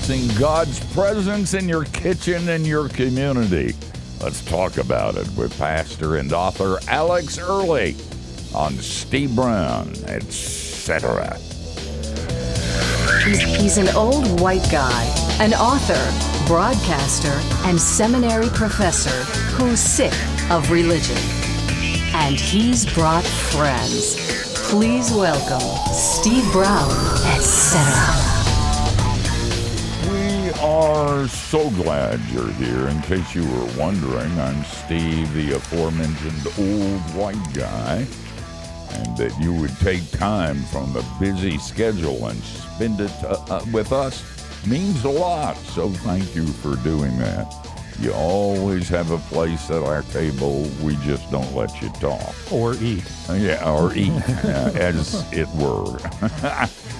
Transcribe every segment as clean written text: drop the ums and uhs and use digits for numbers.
sensing God's presence in your kitchen and your community. Let's talk about it with pastor and author Alex Early on Steve Brown, etc. He's an old white guy, an author, broadcaster, and seminary professor who's sick of religion. And he's brought friends. Please welcome Steve Brown, etc. We are so glad you're here. In case you were wondering, I'm Steve, the aforementioned old white guy, and that you would take time from a busy schedule and spend it with us means a lot. So thank you for doing that. You always have a place at our table. We just don't let you talk. Or eat. Or eat, as it were.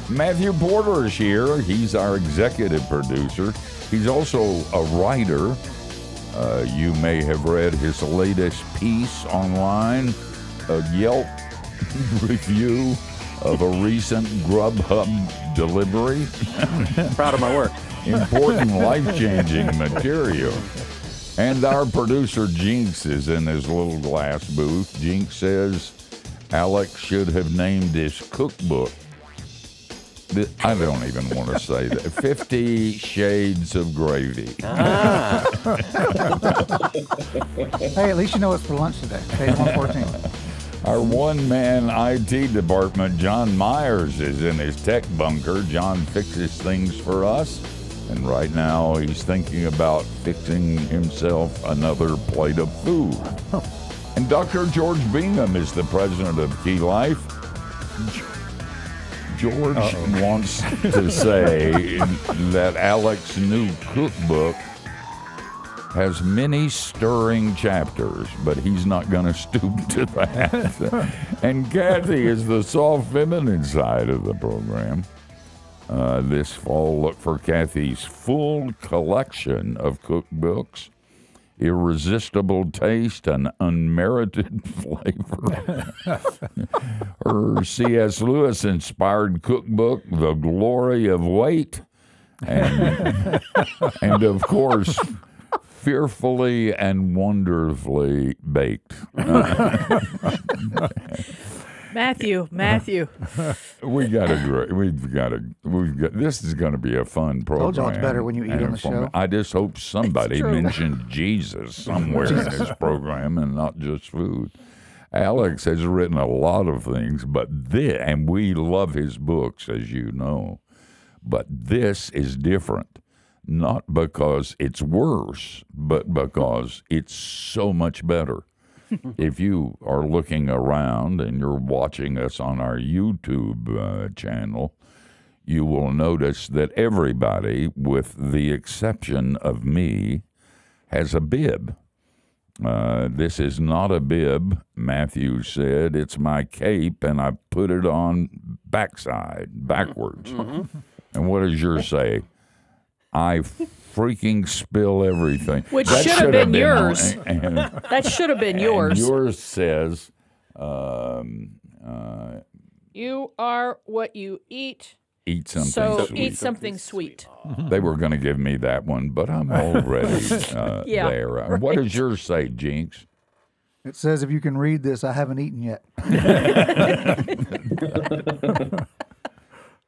Matthew Porter is here. He's our executive producer. He's also a writer. You may have read his latest piece online, a Yelp review of a recent Grubhub delivery. Proud of my work. Important life-changing material. And our producer, Jinx, is in his little glass booth. Jinx says Alex should have named his cookbook, I don't even want to say that, 50 Shades of Gravy. Hey, at least you know it's for lunch today. Page 114. Our one-man IT department, John Myers, is in his tech bunker. John fixes things for us. And right now, he's thinking about fixing himself another plate of food. And Dr. George Bingham is the president of Key Life. George wants to say that Alex's new cookbook has many stirring chapters, but he's not going to stoop to that. And Kathy is the soft feminine side of the program. This fall, look for Kathy's full collection of cookbooks, irresistible taste and unmerited flavor. Her C.S. Lewis-inspired cookbook, The Glory of Weight, and of course, Fearfully and Wonderfully Baked. Matthew. We've got. This is going to be a fun program. Told y'all it's better when you eat on the show. I just hope somebody mentioned Jesus somewhere in this program and not just food. Alex has written a lot of things, and we love his books, as you know. But this is different, not because it's worse, but because it's so much better. If you are looking around and you're watching us on our YouTube channel, you will notice that everybody, with the exception of me, has a bib. This is not a bib, Matthew said. It's my cape, and I put it on backwards. Mm-hmm. And what does yours say? I freaking spill everything. Which should have been yours. That should have been yours. Yours says, you are what you eat. Eat something sweet. Eat something sweet. They were going to give me that one, but I'm already there. Right. What does yours say, Jinx? It says, if you can read this, I haven't eaten yet.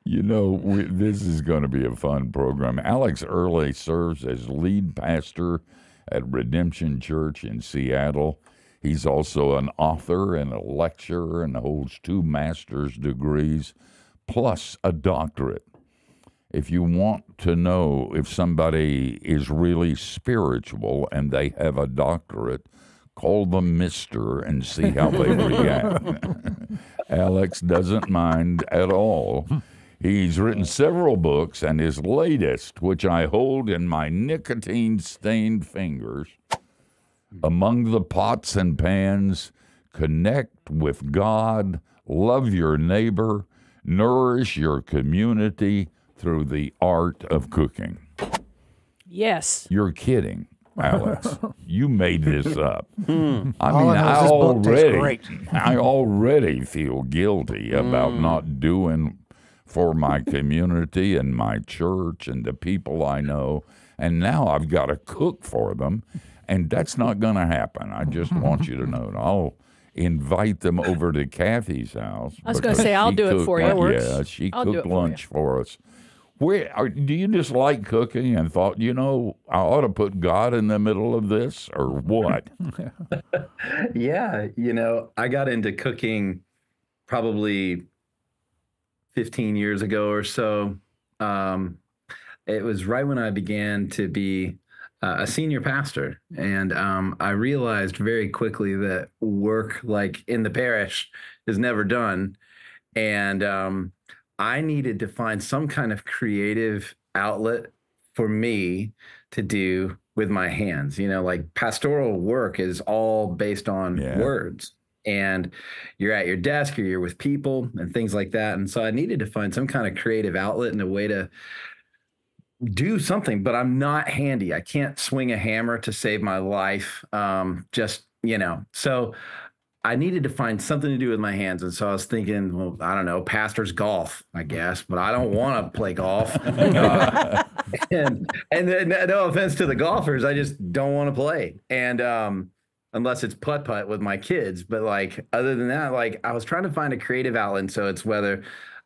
You know, this is going to be a fun program. Alex Early serves as lead pastor at Redemption Church in Seattle. He's also an author and a lecturer and holds 2 master's degrees, plus a doctorate. If you want to know if somebody is really spiritual and they have a doctorate, call them Mr. and see how they react. Alex doesn't mind at all. He's written several books, and his latest, which I hold in my nicotine-stained fingers, Among the Pots and Pans, Connect with God, Love Your Neighbor, Nourish Your Community Through the Art of Cooking. Yes. You're kidding, Alex. You made this up. I All mean, I already feel guilty about not doing for my community and my church and the people I know. And now I've got to cook for them. And that's not going to happen. I just want you to know. I'll invite them over to Kathy's house. I was going to say, I'll do it for you. Yeah, she cooked lunch for us. Do you just like cooking and thought, I ought to put God in the middle of this, or what? Yeah, I got into cooking probably 15 years ago or so. It was right when I began to be a senior pastor, and I realized very quickly that work like in the parish is never done, and I needed to find some kind of creative outlet for me to do with my hands. Like pastoral work is all based on words, and you're at your desk or you're with people and things like that. And so I needed to find some kind of creative outlet and a way to do something, but I'm not handy. I can't swing a hammer to save my life. So I needed to find something to do with my hands. And so I was thinking, well, I don't know, pastor's golf, I guess, but I don't want to play golf. And no offense to the golfers, I just don't want to play. And unless it's putt-putt with my kids. But like, other than that, like I was trying to find a creative outlet. And so it's whether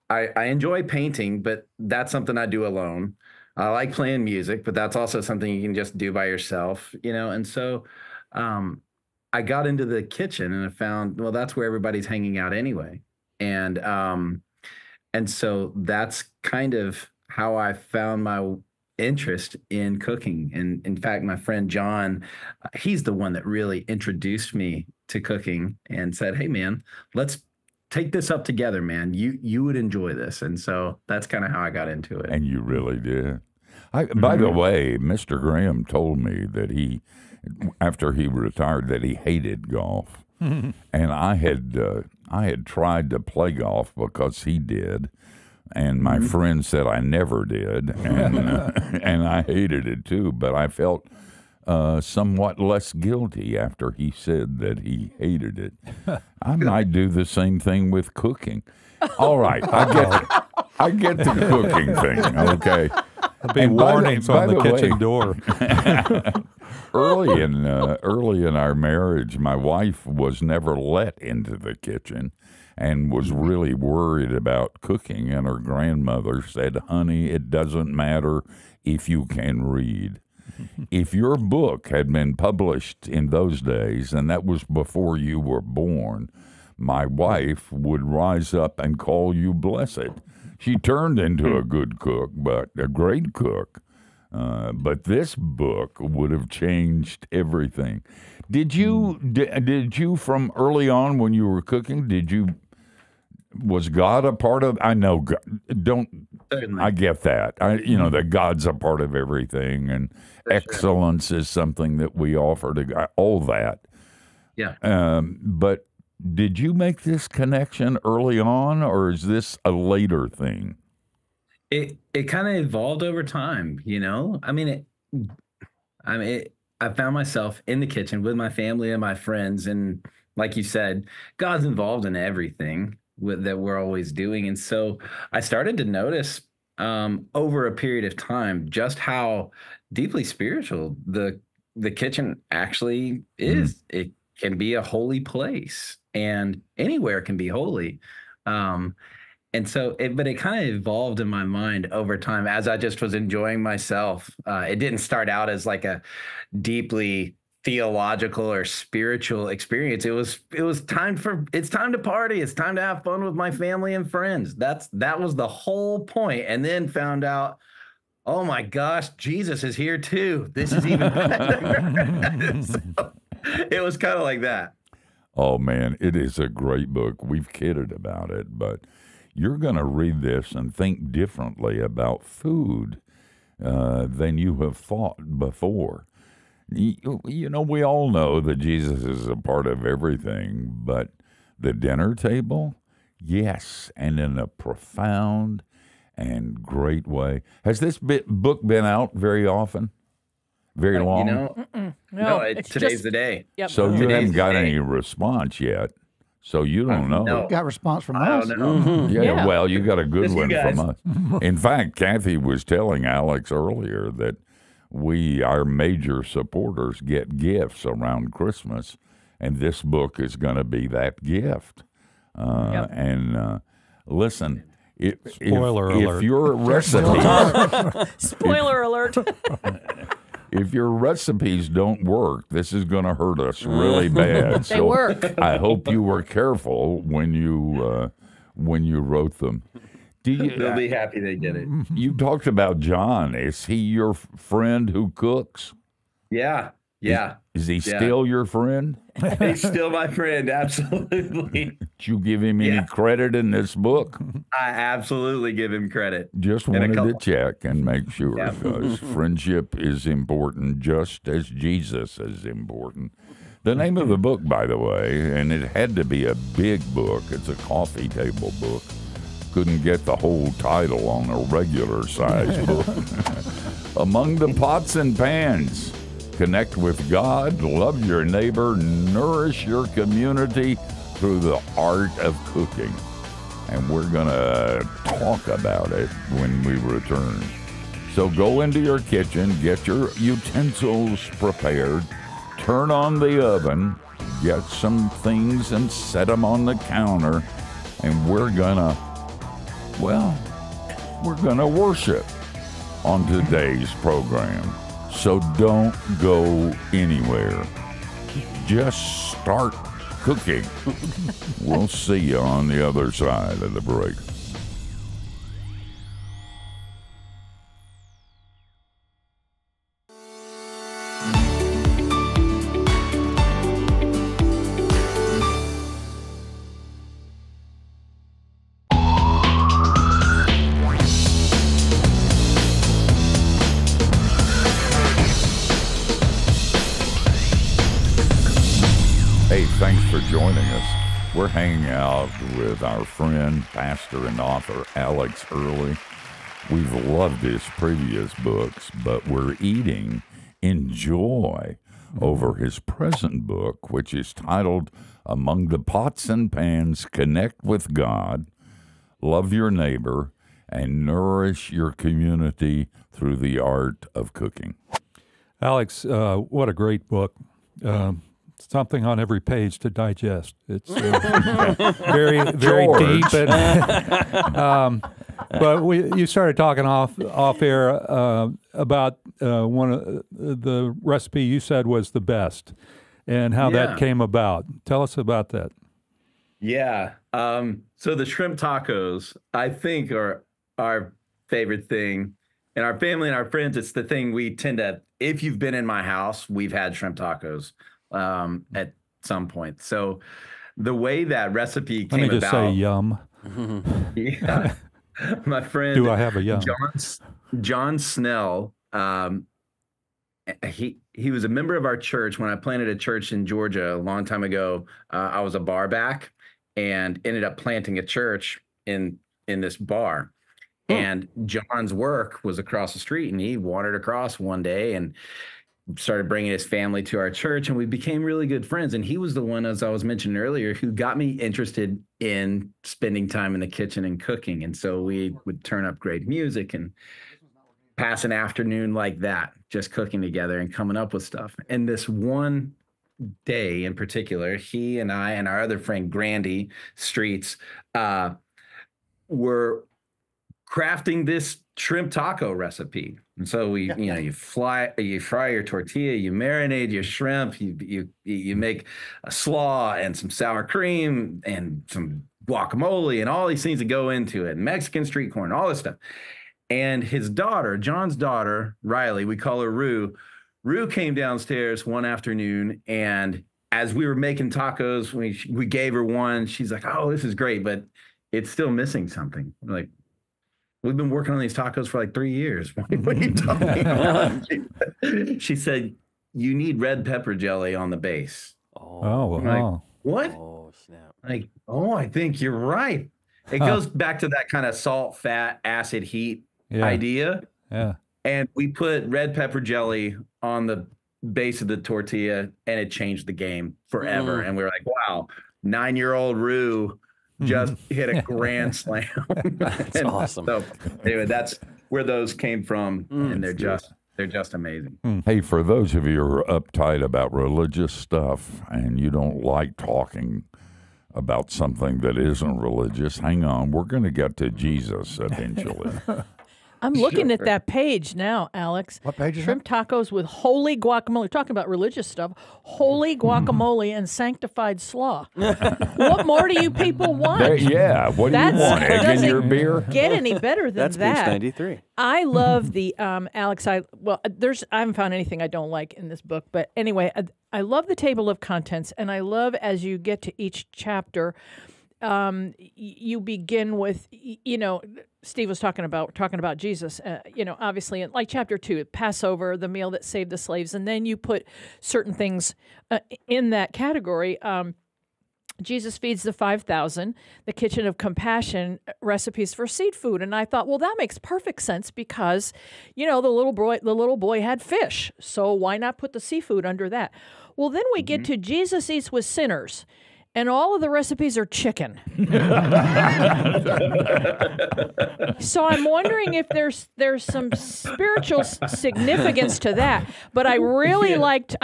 I enjoy painting, but that's something I do alone. I like playing music, but that's also something you can just do by yourself, And so I got into the kitchen and I found, well, that's where everybody's hanging out anyway. And so that's kind of how I found my interest in cooking. And in fact, my friend John, he's the one that really introduced me to cooking and said, hey, man, let's take this up together, man. You would enjoy this. And so that's kind of how I got into it. And you really did. By the way, Mr. Graham told me that after he retired, that he hated golf. And I had tried to play golf because he did. And my friend said I never did. And, and I hated it too. But I felt somewhat less guilty after he said that he hated it. I might do the same thing with cooking. All right, I get the cooking thing. Okay, there'll be warnings on the kitchen door. Early in our marriage, my wife was never let into the kitchen and was really worried about cooking. And her grandmother said, "Honey, it doesn't matter if you can read." If your book had been published in those days, and that was before you were born, my wife would rise up and call you blessed. She turned into a good cook, but a great cook. But this book would have changed everything. Did you from early on when you were cooking, was God a part of? I know, certainly. I get that. That God's a part of everything, and excellence is something that we offer to God, all that. Yeah. But did you make this connection early on, or is this a later thing? It kind of evolved over time, I found myself in the kitchen with my family and my friends, and like you said, God's involved in everything that we're always doing. And so I started to notice over a period of time just how deeply spiritual the kitchen actually is. It can be a holy place, and anywhere can be holy. And so but it kind of evolved in my mind over time as I just was enjoying myself. It didn't start out as like a deeply theological or spiritual experience. It's time to party. It's time to have fun with my family and friends. That was the whole point. And then found out, oh my gosh, Jesus is here too. This is even better. So it was kind of like that. Oh man, it is a great book. We've kidded about it, but you're going to read this and think differently about food than you have thought before. We all know that Jesus is a part of everything, but the dinner table, yes, and in a profound and great way. Has this book been out very often? Very long? No, today's the day. Yep. So you haven't got any response yet. So you don't know. No. Got response from I us. don't know. Yeah, well, you got a good Just you one guys. from us. In fact, Kathy was telling Alex earlier that our major supporters, get gifts around Christmas, and this book is going to be that gift. And listen, Spoiler alert. if your recipes, Spoiler alert. if your recipes don't work, this is going to hurt us really bad. They work. I hope you were careful when you wrote them. They'll be happy they did it. You talked about John. Is he your friend who cooks? Yeah. Is he still your friend? He's still my friend. Absolutely. Did you give him any credit in this book? I absolutely give him credit. Just wanted to check and make sure, because friendship is important just as Jesus is important. The name of the book, by the way, and it had to be a big book. It's a coffee table book. Couldn't get the whole title on a regular size book. Among the Pots and Pans. Connect with God, love your neighbor, nourish your community through the art of cooking. And we're going to talk about it when we return. So go into your kitchen, get your utensils prepared, turn on the oven, get some things and set them on the counter, and we're going to worship on today's program. So don't go anywhere. Just start cooking. We'll see you on the other side of the break. Hey, thanks for joining us. We're hanging out with our friend, pastor, and author Alex Early. We've loved his previous books, but we're eating in joy over his present book, which is titled Among the Pots and Pans, Connect with God, Love Your Neighbor, and Nourish Your Community Through the Art of Cooking. Alex, what a great book. Something on every page to digest. It's very deep. And, but you started talking off air about one of the recipe you said was the best, and how that came about. Tell us about that. Yeah. So the shrimp tacos, I think, are our favorite thing. In our family and our friends, it's the thing we tend to, if you've been in my house, we've had shrimp tacos at some point. So the way that recipe came about. Let me just say yum. Yeah. My friend. Do I have a yum? John Snell. He was a member of our church when I planted a church in Georgia a long time ago. I was a bar back and ended up planting a church in this bar. And John's work was across the street, and he wandered across one day and started bringing his family to our church, and we became really good friends. And he was the one, as I was mentioning earlier, who got me interested in spending time in the kitchen and cooking. And so we would turn up great music and pass an afternoon like that, just cooking together and coming up with stuff. And this one day in particular, he and I and our other friend, Grandy Streets, were crafting this shrimp taco recipe. And so you fry your tortilla, you marinate your shrimp, you make a slaw and some sour cream and some guacamole and all these things that go into it, Mexican street corn, all this stuff. And his daughter, John's daughter, Riley, we call her Rue. Rue came downstairs one afternoon, and as we were making tacos, we gave her one. She's like, "Oh, this is great, but it's still missing something." We're like, "We've been working on these tacos for like 3 years. What are you talking about?" She said, "You need red pepper jelly on the base." Oh, wow. Like, what? Oh, snap. Like, oh, I think you're right. It goes back to that kind of salt, fat, acid, heat idea. Yeah. And we put red pepper jelly on the base of the tortilla, and it changed the game forever. And we were like, wow, 9-year-old Rue just hit a grand slam. That's awesome. So anyway, that's where those came from, and they're just amazing. Hey, for those of you who are uptight about religious stuff and you don't like talking about something that isn't religious, hang on. We're going to get to Jesus eventually. I'm looking at that page now, Alex. What page is Shrimp tacos with holy guacamole. Talking about religious stuff. Holy guacamole and sanctified slaw. What more do you people want? What do you want? Egg in your beer? Get any better than That's that? page 93. I love the Alex. I haven't found anything I don't like in this book, but anyway, I love the table of contents, and I love as you get to each chapter. You begin with, Steve was talking about Jesus, obviously, like chapter 2, Passover, the meal that saved the slaves, and then you put certain things in that category. Jesus feeds the 5,000, the kitchen of compassion, recipes for seafood. And I thought, well, that makes perfect sense because, the little boy had fish. So why not put the seafood under that? Well, then we get to Jesus eats with sinners. And all of the recipes are chicken. So I'm wondering if there's some spiritual significance to that. But I really liked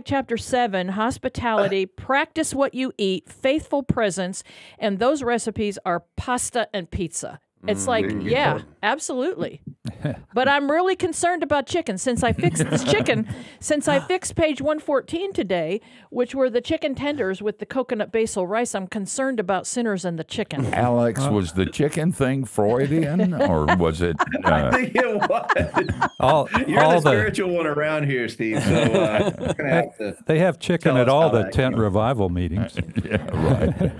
chapter 7, hospitality, practice what you eat, faithful presence, and those recipes are pasta and pizza. It's like, yeah, absolutely. But I'm really concerned about chicken since I fixed page 114 today, which were the chicken tenders with the coconut basil rice. I'm concerned about sinners and the chicken. Alex, was the chicken thing Freudian, or was it? I think it was. You're the spiritual one around here, Steve. So we're gonna have to. They have chicken at all the tent revival meetings. Yeah, right.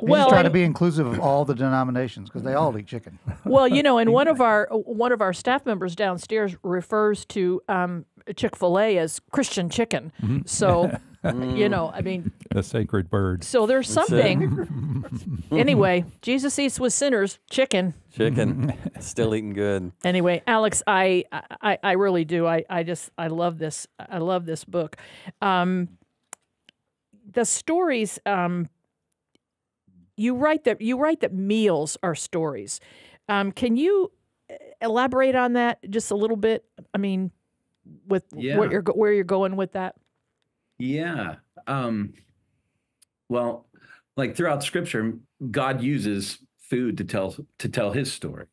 Well, try to be inclusive of all the denominations because they all eat chicken. Well, and one of our staff members downstairs refers to Chick-fil-A as Christian chicken. Mm-hmm. So, the sacred bird. So there's something. Anyway, Jesus eats with sinners, chicken. Still eating good. Anyway, Alex, I really do. I love this. I love this book. The stories. You write that meals are stories. Can you elaborate on that just a little bit? I mean, with where you're going with that. Yeah. Well, like throughout Scripture, God uses food to tell His story.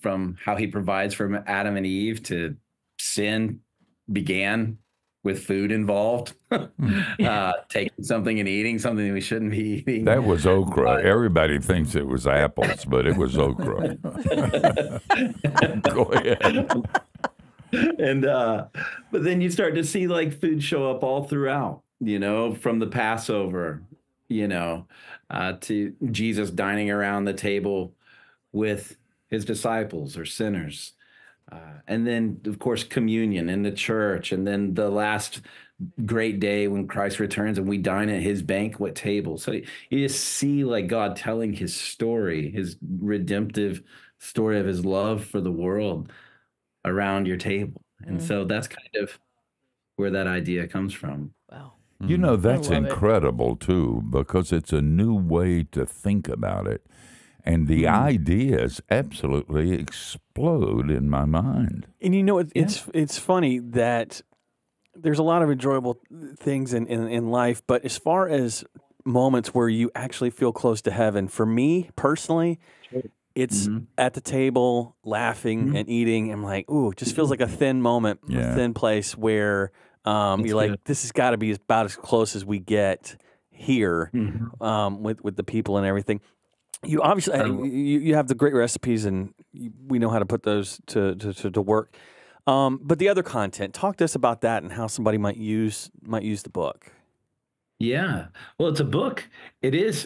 From how He provides for Adam and Eve to sin began with food involved, taking something and eating something we shouldn't be eating. That was okra. Everybody thinks it was apples, but it was okra. Go ahead. And but then you start to see like food show up all throughout, from the Passover, to Jesus dining around the table with His disciples or sinners. And then, of course, communion in the church, and then the last great day when Christ returns and we dine at His banquet table. So you just see like God telling His story, His redemptive story of His love for the world around your table. And so that's kind of where that idea comes from. Wow. That's incredible, too, because it's a new way to think about it. And the ideas absolutely explode in my mind. And it's funny that there's a lot of enjoyable things in life, but as far as moments where you actually feel close to heaven, for me personally, it's at the table, laughing and eating. I'm like, ooh, it just feels like a thin moment, a thin place where you're like, this has got to be about as close as we get here with the people and everything. You obviously you have the great recipes, and we know how to put those to work. But the other content, talk to us about that and how somebody might use the book. Yeah, well, it's a book. It's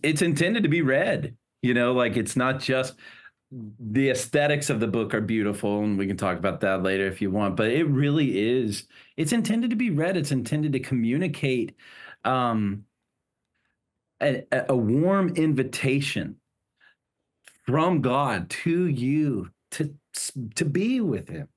intended to be read. Like it's not just the aesthetics of the book are beautiful, and we can talk about that later if you want. But it really is. It's intended to be read. It's intended to communicate. A warm invitation from God to you to be with Him.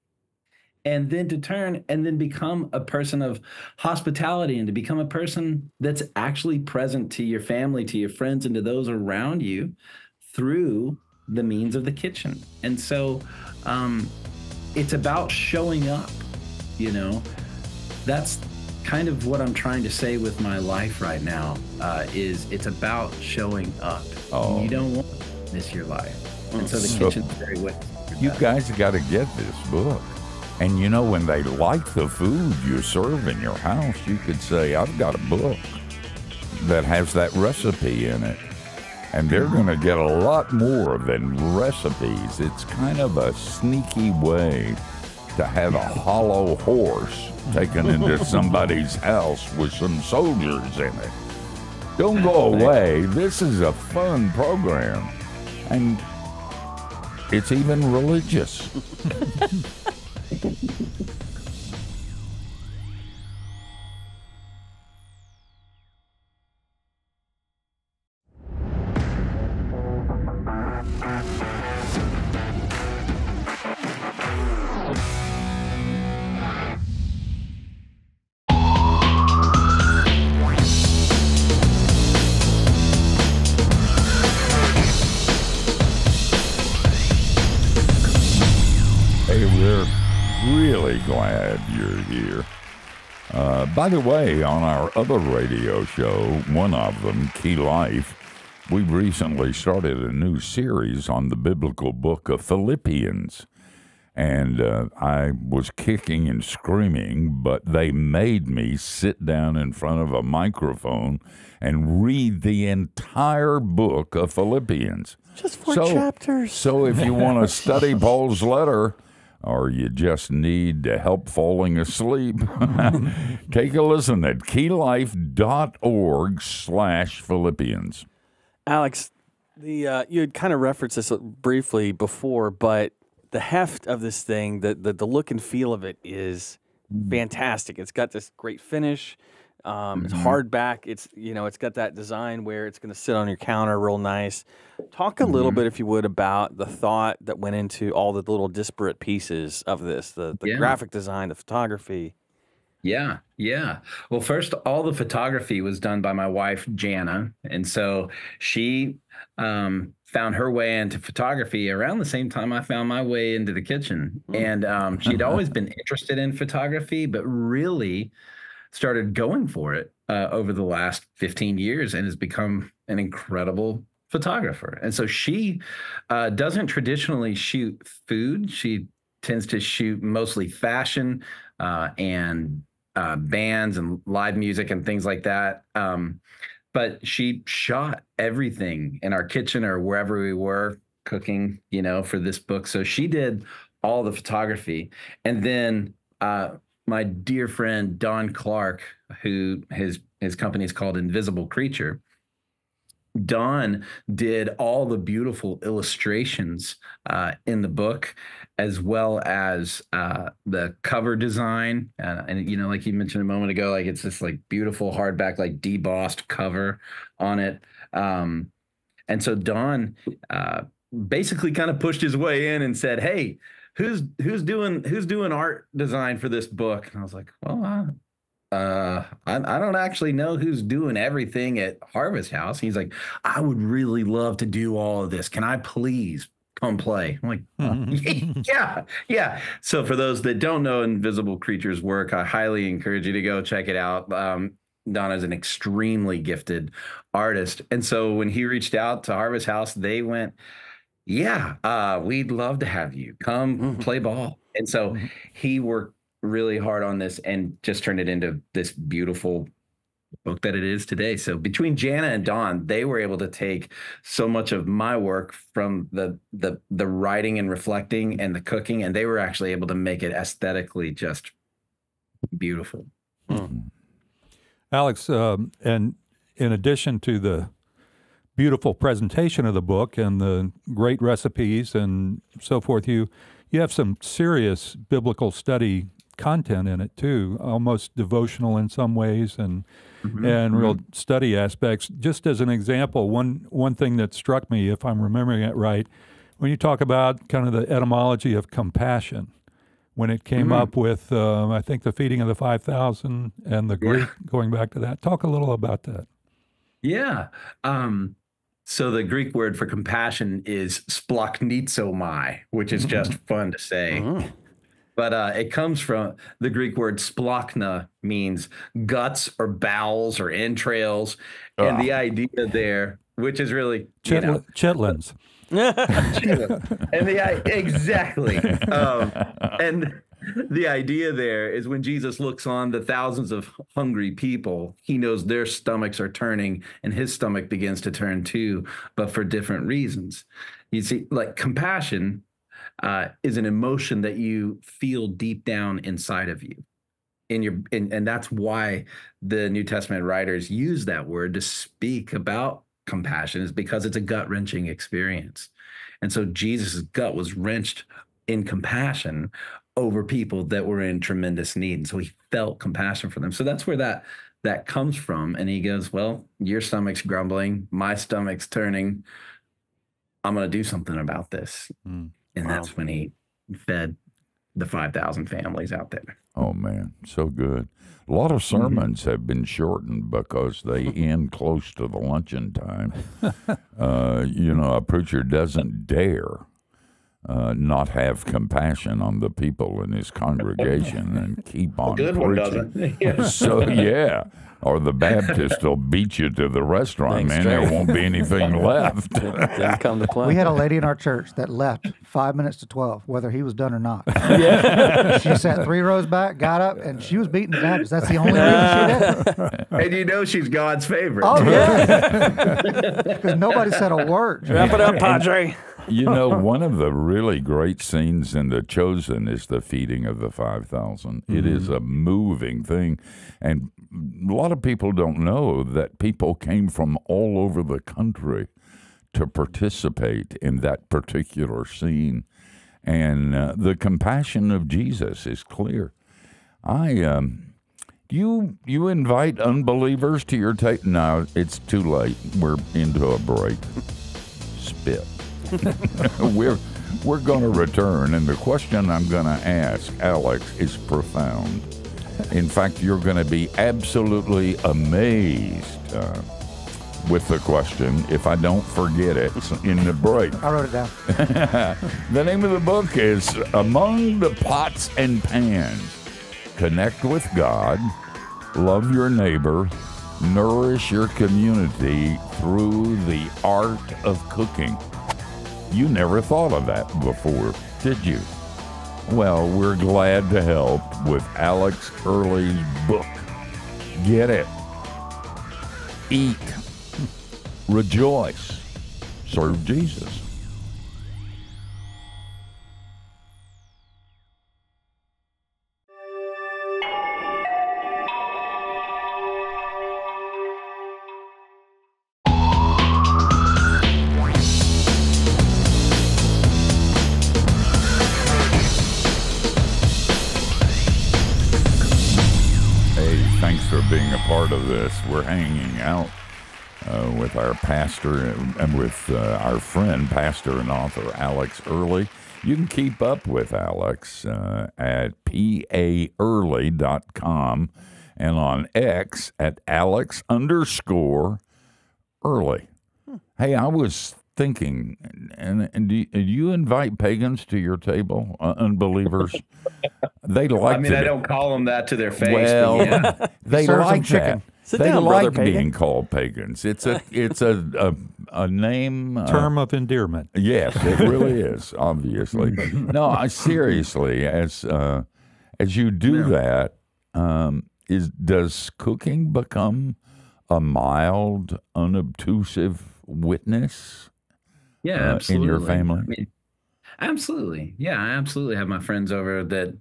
and then to turn and then become a person of hospitality and to become a person that's actually present to your family, to your friends, and to those around you through the means of the kitchen. And so it's about showing up, you know. That's kind of what I'm trying to say with my life right now, is it's about showing up. Oh. You don't want to miss your life. And so the kitchen's very way. You guys got to get this book. And you know, when they like the food you serve in your house, you could say, I've got a book that has that recipe in it. And they're going to get a lot more than recipes. It's kind of a sneaky way to have a hollow horse taken into somebody's house with some soldiers in it. Don't go away. This is a fun program. And it's even religious. We're really glad you're here. By the way, on our other radio show, one of them, Key Life, we recently started a new series on the biblical book of Philippians. And I was kicking and screaming, but they made me sit down in front of a microphone and read the entire book of Philippians. Just 4 chapters. So if you want to study Paul's letter, or you just need help falling asleep, take a listen at keylife.org/Philippians. Alex, you had kind of referenced this briefly before, but the heft of this thing, the look and feel of it is fantastic. It's got this great finish. It's hardback. It's got that design where it's going to sit on your counter real nice. Talk a little bit, if you would, about the thought that went into all the little disparate pieces of this, the graphic design, the photography. Yeah. Well, first, all the photography was done by my wife, Jana. And so she found her way into photography around the same time I found my way into the kitchen. And she'd always been interested in photography, but really started going for it over the last 15 years and has become an incredible photographer. And so she doesn't traditionally shoot food. She tends to shoot mostly fashion and bands and live music and things like that. But she shot everything in our kitchen or wherever we were cooking, for this book. So she did all the photography. And then my dear friend, Don Clark, who his company is called Invisible Creature, Don did all the beautiful illustrations in the book, as well as the cover design. And like you mentioned a moment ago, like it's this like beautiful hardback, like debossed cover on it. And so Don basically kind of pushed his way in and said, "Hey, who's doing art design for this book?" And I was like, "Well, I don't actually know who's doing everything at Harvest House." He's like, "I would really love to do all of this. Can I please come play?" I'm like, yeah. So for those that don't know Invisible Creature's work, I highly encourage you to go check it out. Donna's an extremely gifted artist. And so when he reached out to Harvest House, they went, "Yeah, we'd love to have you come play ball." And so he worked really hard on this and just turned it into this beautiful book that it is today. So between Jana and Don, they were able to take so much of my work from the writing and reflecting and the cooking, and they were actually able to make it aesthetically just beautiful. Alex, and in addition to the beautiful presentation of the book and the great recipes and so forth, you have some serious biblical study content in it too, almost devotional in some ways, and real study aspects. Just as an example, one thing that struck me, if I'm remembering it right, when you talk about kind of the etymology of compassion, when it came up with, I think, the feeding of the 5,000 and the Greek, going back to that. Talk a little about that. Yeah. So the Greek word for compassion is splachnizomai, which is just fun to say. But it comes from the Greek word splachna, means guts or bowels or entrails. And the idea there, which is really, Chitlins. and exactly. And the idea there is when Jesus looks on the thousands of hungry people, he knows their stomachs are turning and his stomach begins to turn too, but for different reasons. You see, like compassion is an emotion that you feel deep down inside of you. And that's why the New Testament writers use that word to speak about compassion, is because it's a gut-wrenching experience. And so Jesus' gut was wrenched in compassion over people that were in tremendous need. And so he felt compassion for them. So that's where that comes from. And he goes, well, your stomach's grumbling, my stomach's turning. I'm going to do something about this. And that's when he fed the 5,000 families out there. Oh, man, so good. A lot of sermons have been shortened because they end close to the luncheon time. A preacher doesn't dare not have compassion on the people in his congregation and keep on good preaching. One doesn't. So, yeah. Or the Baptist will beat you to the restaurant, man. There won't be anything left. Didn't come to play. We had a lady in our church that left 5 minutes to 12, whether he was done or not. She sat 3 rows back, got up, and she was beating the Baptist. That's the only reason she did. And you know she's God's favorite. Oh, yeah. Because nobody said a word. Wrap it up, Padre. One of the really great scenes in The Chosen is the feeding of the 5,000. It is a moving thing. And a lot of people don't know that people came from all over the country to participate in that particular scene. And the compassion of Jesus is clear. You invite unbelievers to your table? No, it's too late. We're into a break. Spit. We're going to return, and the question I'm going to ask Alex is profound. In fact, you're going to be absolutely amazed with the question if I don't forget it in the break. I wrote it down. The name of the book is Among the Pots and Pans. Connect with God, love your neighbor, nourish your community through the art of cooking. You never thought of that before, did you? Well, we're glad to help with Alex Early's book. Get it. Eat. Rejoice. Serve Jesus. Being a part of this. We're hanging out with our pastor and with our friend, pastor and author Alex Early. You can keep up with Alex at paearly.com and on X at Alex_Early. Hey, I was thinking, and do you invite pagans to your table, unbelievers? They like. I don't call them that to their face. Well, but yeah. they like that. Sit They down, like brother being pagan. called pagans. It's a name. Term of endearment. Yes, it really is. Obviously, no. I seriously, as you do that, does cooking become a mild, unobtrusive witness? Yeah, in absolutely. your family? I mean, absolutely. Yeah, I absolutely have my friends over that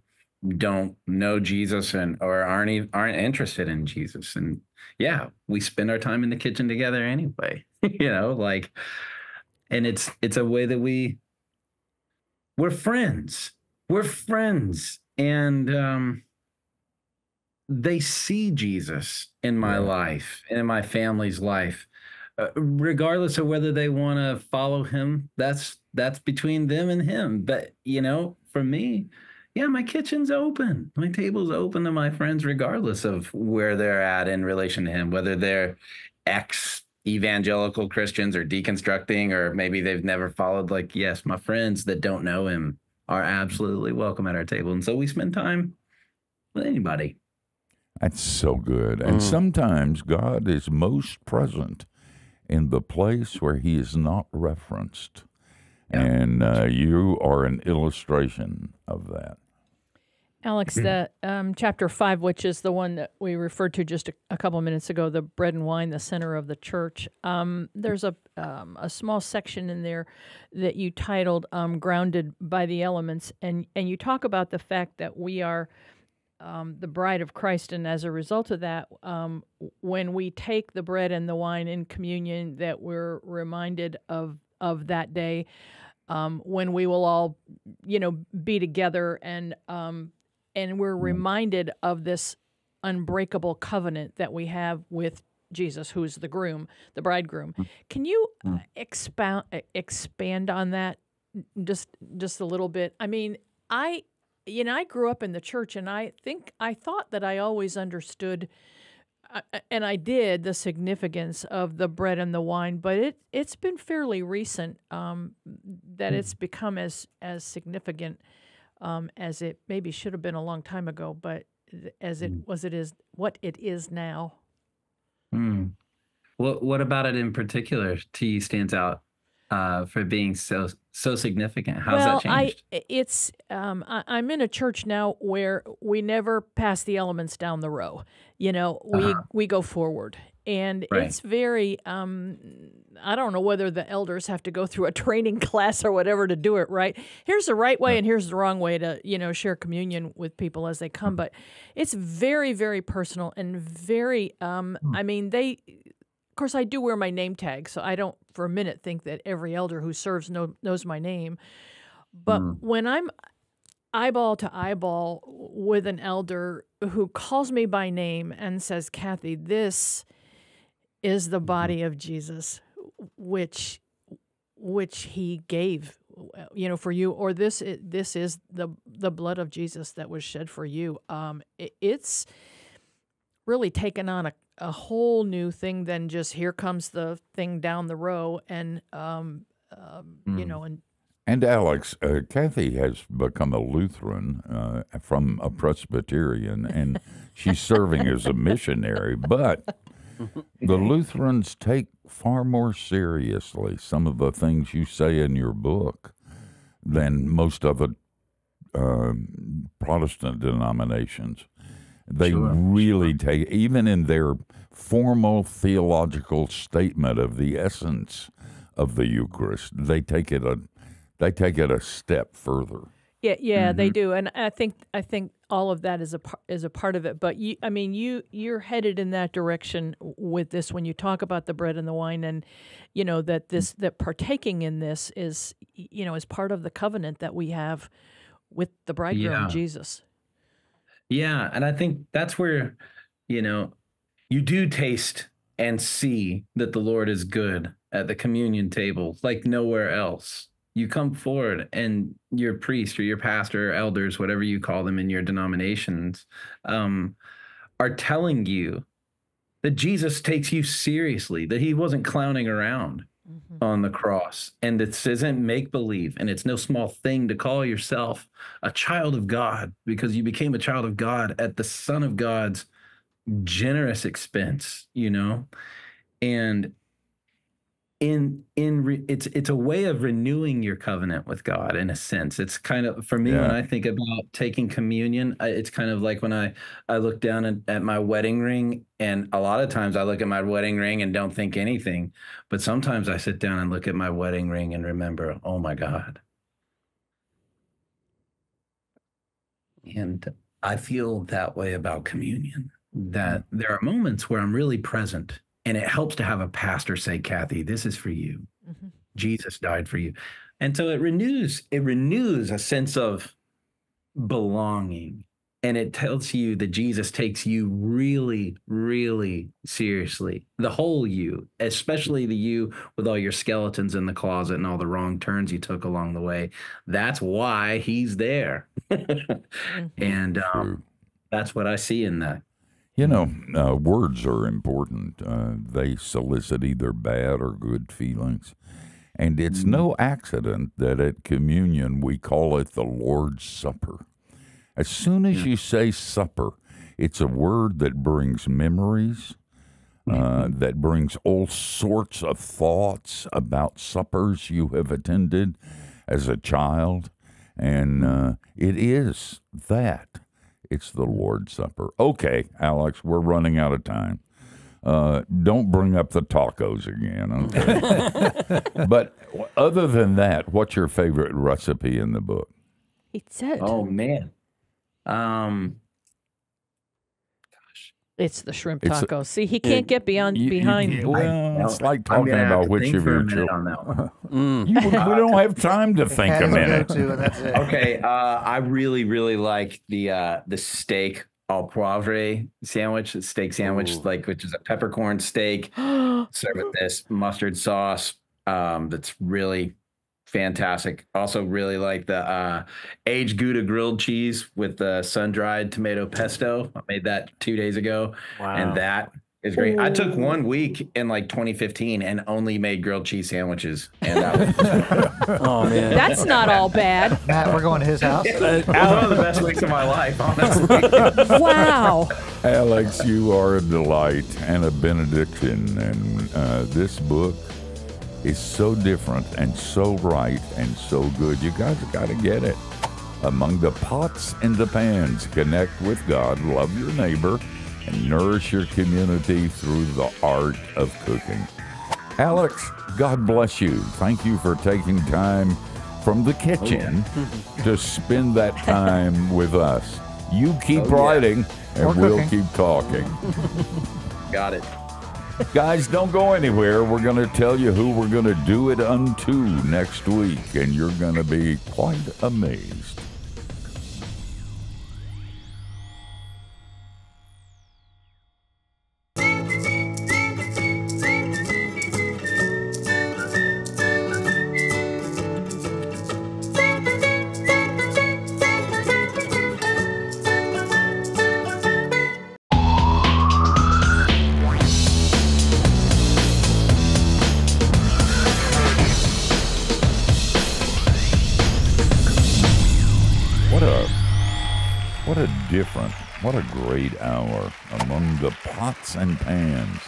don't know Jesus or aren't interested in Jesus. And yeah, we spend our time in the kitchen together anyway. And it's a way that we're friends. We're friends. And they see Jesus in my life and in my family's life. Regardless of whether they want to follow him, that's between them and him. But, for me, yeah, my kitchen's open. My table's open to my friends, regardless of where they're at in relation to him, whether they're ex-evangelical Christians or deconstructing, or maybe they've never followed. Like, yes, my friends that don't know him are absolutely welcome at our table. And so we spend time with anybody. That's so good. And sometimes God is most present in the place where he is not referenced. Yeah. And you are an illustration of that. Alex, the chapter 5, which is the one that we referred to just a couple of minutes ago, the bread and wine, the center of the church. There's a small section in there that you titled "Grounded by the Elements," and you talk about the fact that we are the bride of Christ, and as a result of that, when we take the bread and the wine in communion, that we're reminded of that day when we will all, be together, and we're reminded of this unbreakable covenant that we have with Jesus, who's the groom, the bridegroom. Can you expand on that just a little bit? I mean, I grew up in the church, and I thought that I always understood, and I did, the significance of the bread and the wine, but it's been fairly recent that it's become as significant as it maybe should have been a long time ago, but as it is what it is now. What about it in particular to you stands out for being so significant? How's that changed? I'm in a church now where we never pass the elements down the row. We go forward, and it's very. I don't know whether the elders have to go through a training class or whatever to do it right. Here's the right way, and here's the wrong way to share communion with people as they come. But it's very, very personal and very. I mean, of course, I do wear my name tag, so I don't for a minute think that every elder who serves knows my name. But when I'm eyeball to eyeball with an elder who calls me by name and says, "Kathy, this is the body of Jesus, which he gave, for you," or this is the blood of Jesus that was shed for you. It's really taken on a whole new thing than just here comes the thing down the row, and And Alex, Kathy has become a Lutheran from a Presbyterian, and she's serving as a missionary. But the Lutherans take far more seriously some of the things you say in your book than most of the Protestant denominations. They really take, even in their formal theological statement of the essence of the Eucharist, they take it a step further. Yeah, they do, and I think all of that is a part of it. But you're headed in that direction with this when you talk about the bread and the wine, and that partaking in this is is part of the covenant that we have with the bridegroom Jesus. Yeah, and I think that's where you do taste and see that the Lord is good at the communion table like nowhere else. You come forward, and your priest or your pastor or elders, whatever you call them in your denominations, are telling you that Jesus takes you seriously, that he wasn't clowning around on the cross. And this isn't make-believe, and it's no small thing to call yourself a child of God because you became a child of God at the Son of God's generous expense, and it's a way of renewing your covenant with God in a sense. It's kind of, for me, when I think about taking communion, it's kind of like when I look down at my wedding ring, and a lot of times I look at my wedding ring and don't think anything, but sometimes I sit down and look at my wedding ring and remember, oh my God. And I feel that way about communion, that there are moments where I'm really present. And it helps to have a pastor say, "Kathy, this is for you. Jesus died for you." And so it renews a sense of belonging and it tells you that Jesus takes you really, really seriously. The whole you, especially the you with all your skeletons in the closet and all the wrong turns you took along the way. That's why he's there. And that's what I see in that. You know, words are important. They solicit either bad or good feelings. And it's no accident that at communion we call it the Lord's Supper. As soon as you say supper, it's a word that brings memories, that brings all sorts of thoughts about suppers you have attended as a child. And it is that. It's the Lord's Supper. Okay, Alex, we're running out of time. Don't bring up the tacos again, okay? But other than that, what's your favorite recipe in the book? He said. Oh, man. It's the shrimp tacos. See, he can't get behind. Well, it's like talking about which of your children. We We don't have time to think a minute. That's it. Okay, I really, really like the steak au poivre sandwich, steak sandwich, which is a peppercorn steak served with this mustard sauce. That's really fantastic. Also, really like the aged Gouda grilled cheese with the sun-dried tomato pesto. I made that 2 days ago, and that is great. I took 1 week in like 2015 and only made grilled cheese sandwiches, and that was Oh man, That's not all bad. Matt, we're going to his house. it was one of the best weeks of my life, honestly. Wow. Alex, you are a delight and a benediction, and this book is so different and so right and so good. You guys got to get it. Among the pots and the pans, connect with God, love your neighbor, and nourish your community through the art of cooking. Alex, God bless you. Thank you for taking time from the kitchen to spend that time with us. You keep writing, and Or we'll cooking. keep talking. Got it. Guys, don't go anywhere. We're going to tell you who we're going to do it unto next week, and you're going to be quite amazed. What a great hour among the pots and pans.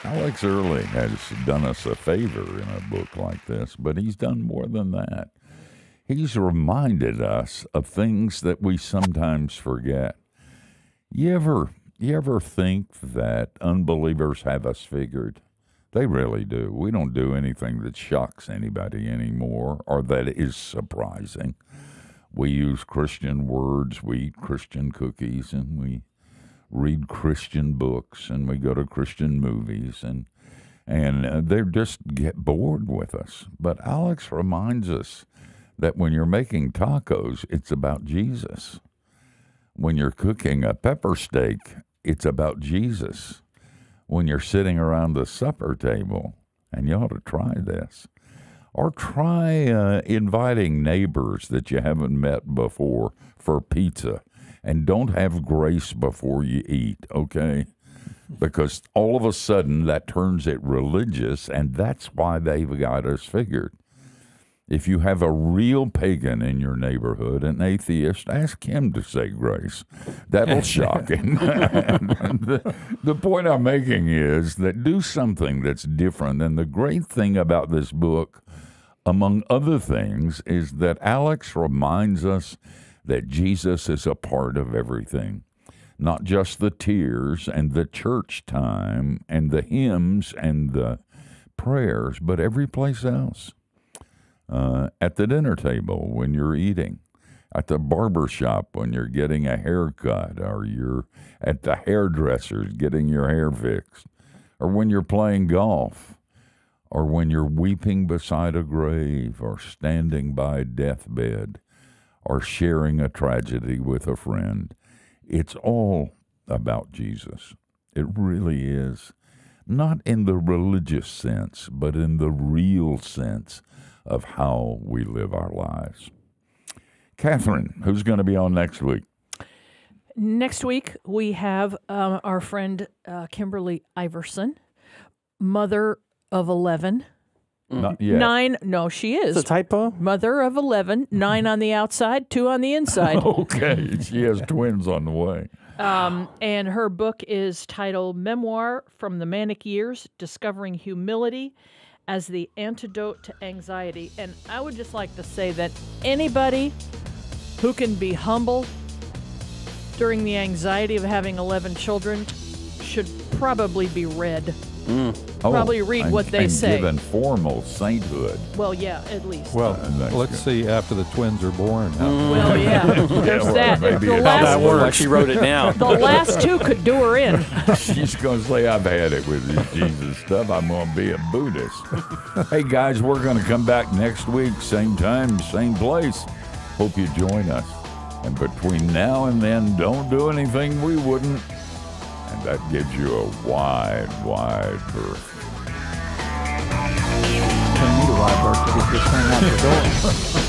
Alex Early has done us a favor in a book like this, but he's done more than that. He's reminded us of things that we sometimes forget. You ever think that unbelievers have us figured? They really do. We don't do anything that shocks anybody anymore or that is surprising. We use Christian words, we eat Christian cookies, and we read Christian books, and we go to Christian movies, and they just get bored with us. But Alex reminds us that when you're making tacos, it's about Jesus. When you're cooking a pepper steak, it's about Jesus. When you're sitting around the supper table, and you ought to try this, or try inviting neighbors that you haven't met before for pizza, and don't have grace before you eat, okay? Because all of a sudden that turns it religious, and that's why they've got us figured. If you have a real pagan in your neighborhood, an atheist, ask him to say grace. That'll shock him. The point I'm making is that do something that's different. And the great thing about this book, among other things, is that Alex reminds us that Jesus is a part of everything. Not just the tears and the church time and the hymns and the prayers, but every place else. At the dinner table when you're eating, at the barber shop when you're getting a haircut, or you're at the hairdresser's getting your hair fixed, or when you're playing golf, or when you're weeping beside a grave, or standing by a deathbed, or sharing a tragedy with a friend. It's all about Jesus. It really is. Not in the religious sense, but in the real sense of how we live our lives. Catherine, who's going to be on next week? Next week, we have our friend Kimberly Iverson, mother of 11. Not yet. 9, no, she is. It's a typo? Mother of 11, 9 on the outside, 2 on the inside. Okay, she has twins on the way. And her book is titled Memoir from the Manic Years, Discovering Humility as the Antidote to Anxiety. And I would just like to say that anybody who can be humble during the anxiety of having 11 children should probably be read. Probably read what they say. Given formal sainthood. Well, yeah, at least. Well, That's let's good. see after the twins are born. Well, yeah, there's well, that. maybe The it's How that last, works. She wrote it down. the last 2 could do her in. She's going to say, I've had it with this Jesus stuff. I'm going to be a Buddhist. Hey, guys, we're going to come back next week, same time, same place. Hope you join us. And between now and then, don't do anything we wouldn't. And that gives you a wide, wide berth. Don't need a wide berth to get this thing out the door.